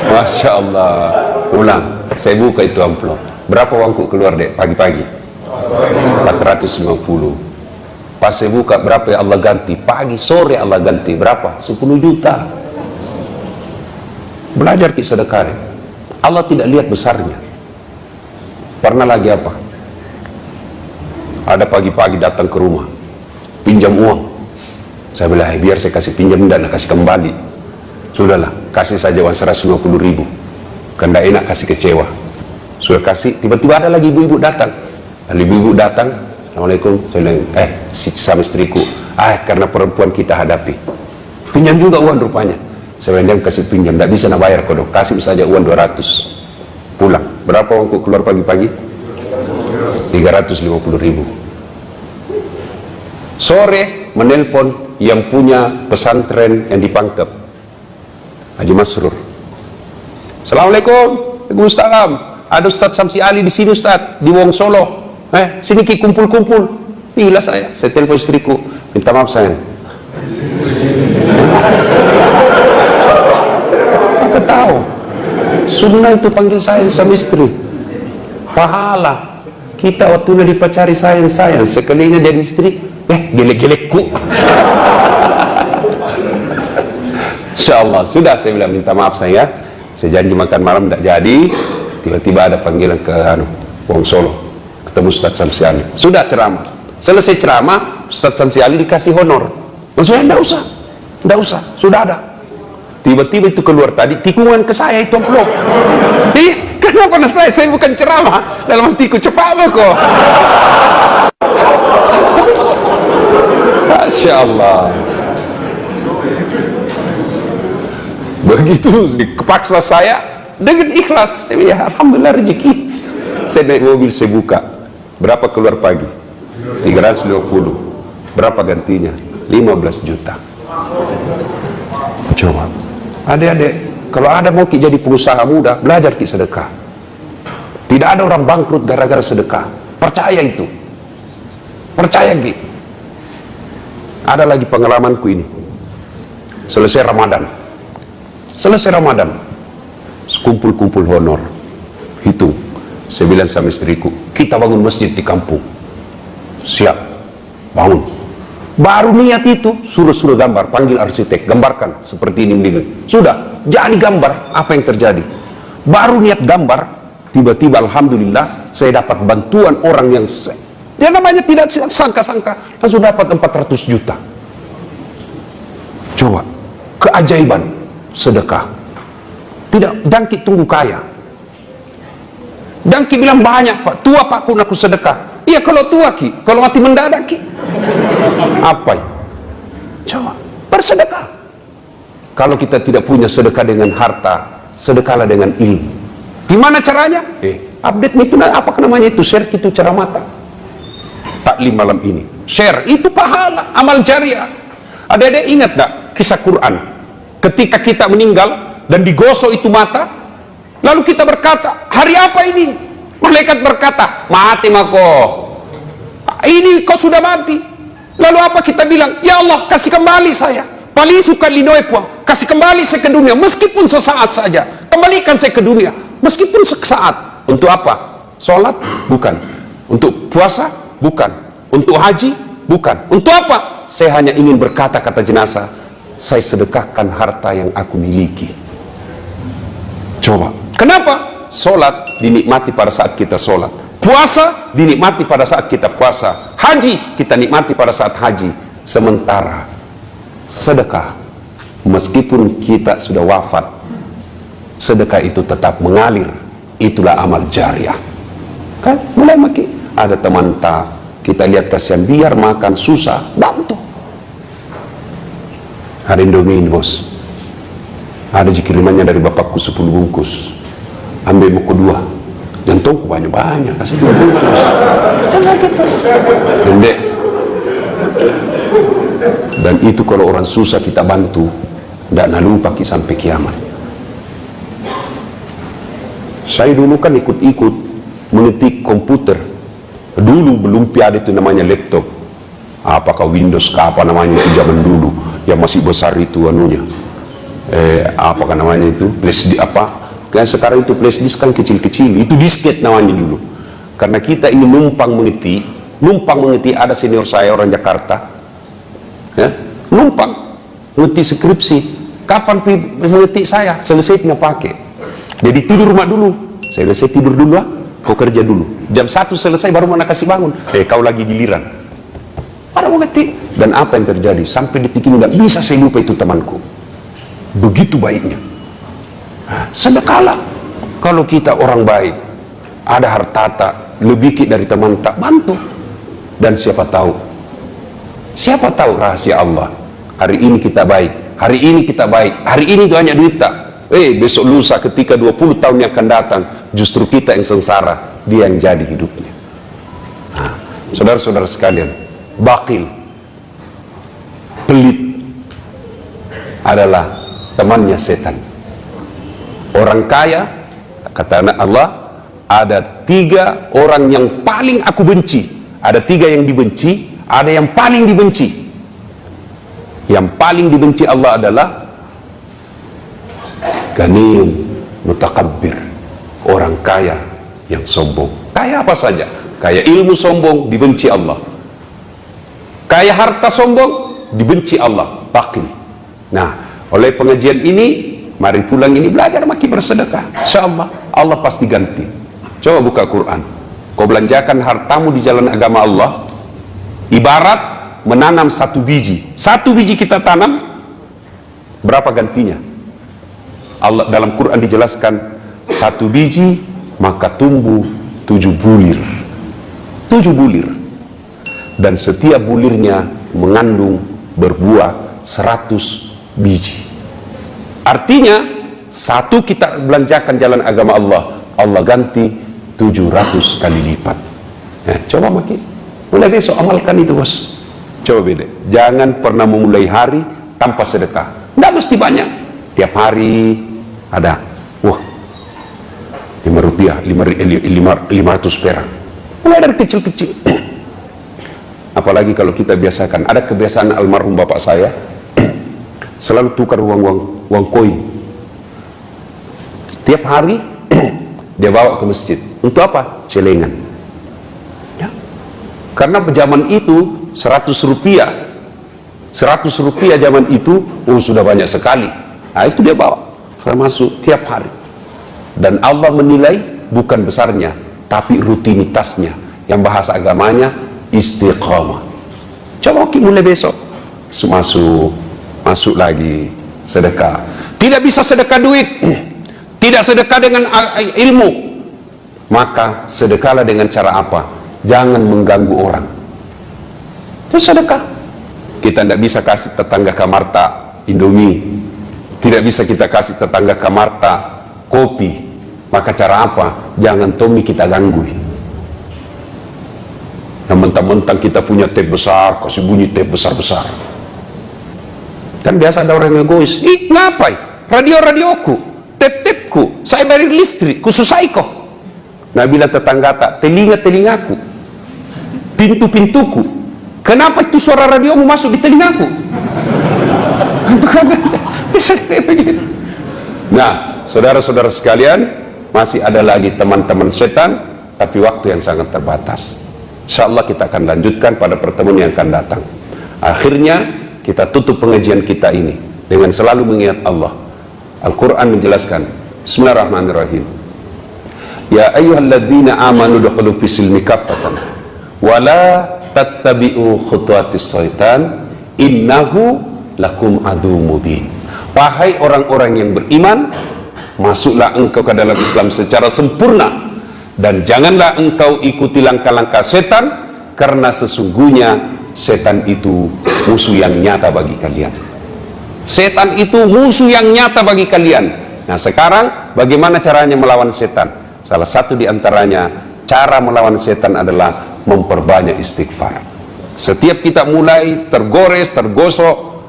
Masya Allah. Pulang. Saya buka itu amplop. Berapa uangku keluar, Dek, pagi-pagi? 450. Pas saya buka, berapa ya Allah ganti? Pagi, sore Allah ganti. Berapa? 10 juta. Belajar kisah sedekah. Allah tidak lihat besarnya. Pernah lagi apa? Ada pagi-pagi datang ke rumah, pinjam uang. Saya bilang, biar saya kasih pinjam dan kasih kembali. Sudahlah, kasih saja uang 150 ribu. Karena enak kasih kecewa. Sudah kasih, tiba-tiba ada lagi ibu-ibu datang. Lalu ibu-ibu datang, Assalamualaikum. Saya bilang, sama istriku, karena perempuan kita hadapi. Pinjam juga uang rupanya. Saya bilang, kasih pinjam, tidak bisa nak bayar kodok. Kasih saja uang 200. Pulang. Berapa uangku keluar pagi-pagi? 350 ribu. Sore menelpon yang punya pesantren yang di Pangkep, Haji Masrur. Assalamualaikum. Waalaikumsalam. Ada Ustaz Samsi Ali di sini Ustaz, di Wong Solo. Sini ki kumpul-kumpul. Gila saya telepon istriku, minta maaf sayang. Aku tahu. Sunnah itu panggil sayang sama istri. Pahala. Kita waktu dipacari sayang-sayang, sekalinya jadi istri, gelek-gelekku. Insyaallah. Sudah saya bilang minta maaf saya janji makan malam tidak jadi. Tiba-tiba ada panggilan ke Wong Solo, ketemu Ustaz Samsi Ali. Sudah ceramah. Selesai ceramah, Ustaz Samsi Ali dikasih honor. Maksudnya tidak usah, sudah ada. Tiba-tiba itu keluar tadi tikungan ke saya itu amplop. Kenapa saya bukan ceramah, dalam hatiku cepat kok. Masya Allah. Begitu kepaksa saya dengan ikhlas. Saya bilang, alhamdulillah rezeki. Saya naik mobil, saya buka. Berapa keluar pagi? 350. Berapa gantinya? 15 juta. Coba. Adik-adik, kalau ada mau jadi pengusaha muda, belajar sedekah. Tidak ada orang bangkrut gara-gara sedekah. Percaya itu. Percaya Ki. Ada lagi pengalamanku ini. Selesai Ramadan, kumpul-kumpul honor, hitung. Saya bilang sama istriku, kita bangun masjid di kampung. Siap, bangun. Baru niat itu, suruh gambar, panggil arsitek, gambarkan seperti ini. Sudah, jadi gambar, apa yang terjadi? Baru niat gambar, tiba-tiba alhamdulillah, saya dapat bantuan orang yang namanya tidak sangka-sangka, langsung dapat 400 juta. Coba, keajaiban sedekah. Tidak, dangki tunggu kaya. Dangki bilang banyak Pak, tua Pak kun aku sedekah. Iya kalau tua Ki, kalau mati mendadak Ki. Apa ya? Coba, bersedekah. Kalau kita tidak punya sedekah dengan harta, sedekahlah dengan ilmu. Gimana caranya? Update itu apa namanya itu? Share itu cara mata. Taklim malam ini. Share itu pahala, amal jariah. Ada ingat tak kisah Quran? Ketika kita meninggal dan digosok itu mata, lalu kita berkata, hari apa ini? Malaikat berkata, mati mako. Ini kau sudah mati. Lalu apa kita bilang? Ya Allah, kasih kembali saya. Palisukan linoepwa, kasih kembali saya ke dunia, meskipun sesaat saja. Kembalikan saya ke dunia, meskipun sesaat. Untuk apa? Sholat? Bukan. Untuk puasa? Bukan. Untuk haji? Bukan. Untuk apa? Saya hanya ingin berkata kata jenazah, saya sedekahkan harta yang aku miliki. Coba, kenapa? Sholat dinikmati pada saat kita sholat, puasa dinikmati pada saat kita puasa, haji kita nikmati pada saat haji. Sementara sedekah, meskipun kita sudah wafat, sedekah itu tetap mengalir. Itulah amal jariah. Kan mulai makin ada teman tak, kita lihat kasihan, biar makan susah, bantu. Hari Indomie ini bos, ada kirimannya dari bapakku 10 bungkus, ambil buku 2, jantungku banyak-banyak, kasih 2 bungkus. Jangan gitu. Dendek. Dan itu kalau orang susah kita bantu, tidak lupa sampai kiamat. Saya dulu kan ikut-ikut mengetik komputer. Dulu belum ada itu namanya laptop. Apakah Windows apa namanya itu zaman dulu, yang masih besar itu anunya. Apakah namanya itu flash disk apa? Kan sekarang itu flash disk kan kecil-kecil, itu disket namanya dulu. Karena kita ini numpang mengetik ada senior saya orang Jakarta, ya, numpang mengetik skripsi. Kapan mengetik saya? Selesai punya pakai. Jadi tidur rumah dulu, saya selesai tidur dulu kau kerja dulu. Jam 1 selesai baru mana kasih bangun. Kau lagi giliran. Baru mengetik. Dan apa yang terjadi? Sampai detik ini tidak bisa saya lupa itu temanku. Begitu baiknya. Sedekahlah. Kalau kita orang baik, ada harta lebih dari teman tak bantu. Dan siapa tahu rahasia Allah. Hari ini kita baik, hari ini kita baik, hari ini banyak duit tak. Besok lusa ketika 20 tahun yang akan datang, justru kita yang sengsara, dia yang jadi hidupnya. Saudara-saudara sekalian, bakil, pelit adalah temannya setan. Orang kaya, kata Allah, ada 3 orang yang paling aku benci. Ada 3 yang dibenci, ada yang paling dibenci. Yang paling dibenci Allah adalah ganiyun mutakabbir, orang kaya yang sombong. Kaya apa saja, kaya ilmu sombong, dibenci Allah. Kaya harta sombong, dibenci Allah, bakil. Nah, oleh pengajian ini, mari pulang ini belajar makin bersedekah. InsyaAllah Allah pasti ganti. Coba buka Quran, kau belanjakan hartamu di jalan agama Allah, ibarat menanam 1 biji. 1 biji kita tanam, berapa gantinya? Allah dalam Quran dijelaskan, 1 biji maka tumbuh 7 bulir. 7 bulir. Dan setiap bulirnya mengandung berbuah 100 biji. Artinya, satu kita belanjakan jalan agama Allah, Allah ganti 700 kali lipat. Nah, coba makin mulai besok amalkan itu, bos. Coba beda. Jangan pernah memulai hari tanpa sedekah. Nggak mesti banyak. Tiap hari ada, wah, 5 rupiah, 500 perak. Mulai dari kecil-kecil. Apalagi kalau kita biasakan, ada kebiasaan almarhum bapak saya selalu tukar uang koin. Tiap hari dia bawa ke masjid. Untuk apa? Celengan. Ya. Karena zaman itu 100 rupiah 100 rupiah zaman itu sudah banyak sekali. Nah, itu dia bawa termasuk tiap hari. Dan Allah menilai bukan besarnya, tapi rutinitasnya, yang bahasa agamanya istiqamah. Coba mulai besok masuk lagi sedekah. Tidak bisa sedekah duit, tidak sedekah dengan ilmu, maka sedekahlah dengan cara apa? Jangan mengganggu orang. Itu sedekah. Kita tidak bisa kasih tetangga kamarta Indomie, tidak bisa kita kasih tetangga kamarta kopi, maka cara apa? Jangan Tommy kita ganggu. Yang mentang-mentang kita punya tap besar, kasih bunyi tap besar-besar. Kan biasa ada orang yang egois. Ih, ngapain? Radio-radioku, tap-tapku, saya bayar listrik, khusus saya kok. Nah, bila tetangga tak, telinga-telingaku, pintu-pintuku, kenapa itu suara radiomu masuk di telingaku? Bisa kayak begitu. Nah, saudara-saudara sekalian, masih ada lagi teman-teman setan, tapi waktu yang sangat terbatas. InsyaAllah kita akan lanjutkan pada pertemuan yang akan datang. Akhirnya kita tutup pengajian kita ini dengan selalu mengingat Allah. Al-Quran menjelaskan, Bismillahirrahmanirrahim, Ya ayyuhalladzina amanu dukhulu fisilmi kaffatan wa la tattabi'u khutuwatis syaitan innahu lakum adu mubin. Wahai orang-orang yang beriman, masuklah engkau ke dalam Islam secara sempurna, dan janganlah engkau ikuti langkah-langkah setan, karena sesungguhnya setan itu musuh yang nyata bagi kalian. Setan itu musuh yang nyata bagi kalian. Nah, sekarang bagaimana caranya melawan setan? Salah satu di antaranya cara melawan setan adalah memperbanyak istighfar. Setiap kita mulai tergores, tergosok,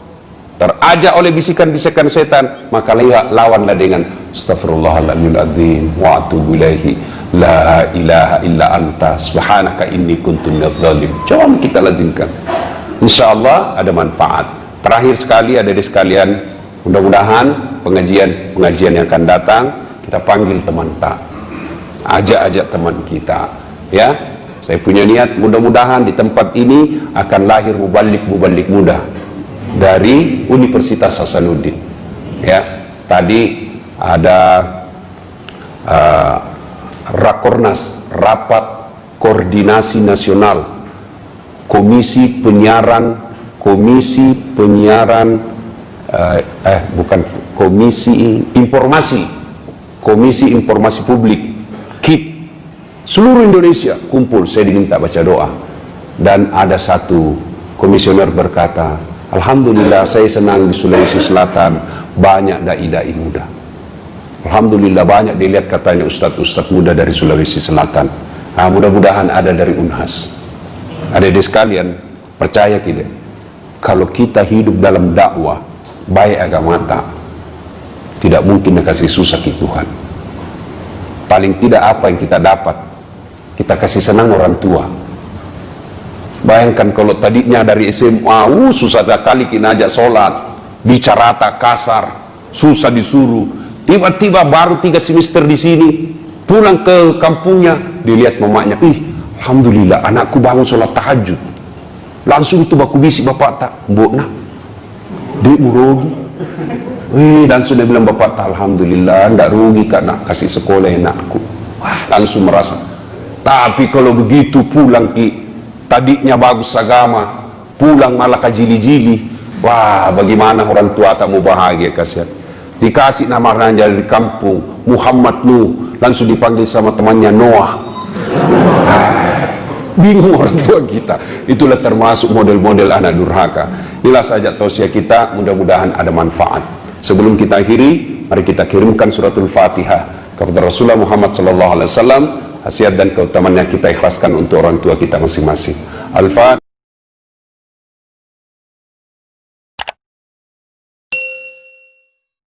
terajak oleh bisikan-bisikan setan, maka lawanlah dengan Astaghfirullahaladzim wa atubu ilaihi la ilaha illa anta subhanaka inni kuntu minadz zalim. Coba kita lazimkan, insyaallah ada manfaat. Terakhir sekali, adik sekalian, mudah-mudahan pengajian yang akan datang kita panggil teman tak, ajak teman kita, ya. Saya punya niat, mudah-mudahan di tempat ini akan lahir mubalik muda dari Universitas Hasanuddin. Ya, tadi ada Rakornas, Rapat Koordinasi Nasional Komisi Penyiaran Komisi Informasi Publik KIP seluruh Indonesia kumpul. Saya diminta baca doa, dan ada satu komisioner berkata, Alhamdulillah, saya senang di Sulawesi Selatan banyak dai-dai muda. Alhamdulillah, banyak dilihat katanya ustadz-ustadz muda dari Sulawesi Selatan. Nah, mudah-mudahan ada dari Unhas. Adik-adik sekalian, percaya tidak? Kalau kita hidup dalam dakwah baik agama tak, tidak mungkin dikasih susah ke Tuhan. Paling tidak apa yang kita dapat, kita kasih senang orang tua. Bayangkan kalau tadinya dari SMA, susah sekali kita ajak sholat, bicara tak kasar, susah disuruh. Tiba-tiba baru 3 semester di sini, pulang ke kampungnya, dilihat mamanya, alhamdulillah anakku bangun sholat tahajud. Langsung itu baku bisik bapak tak, mbok nak, duitmu rugi. Langsung dia bilang, bapak tak, alhamdulillah, ndak rugi kak nak kasih sekolah anakku. Wah, langsung merasa. Tapi kalau begitu pulang tadinya bagus agama, pulang malah kajili-jili. Wah, bagaimana orang tua tak mau bahagia, kasihan. dikasih nama raja di kampung Muhammad Nuh, langsung dipanggil sama temannya Noah. Bingung orang tua kita. Itulah termasuk model-model anak durhaka. Inilah saja tausiah kita, mudah-mudahan ada manfaat. Sebelum kita akhiri, mari kita kirimkan suratul Fatihah kepada Rasulullah Muhammad sallallahu alaihi wasallam. Khasiat dan keutamaannya kita ikhlaskan untuk orang tua kita masing-masing. Al-Fatihah.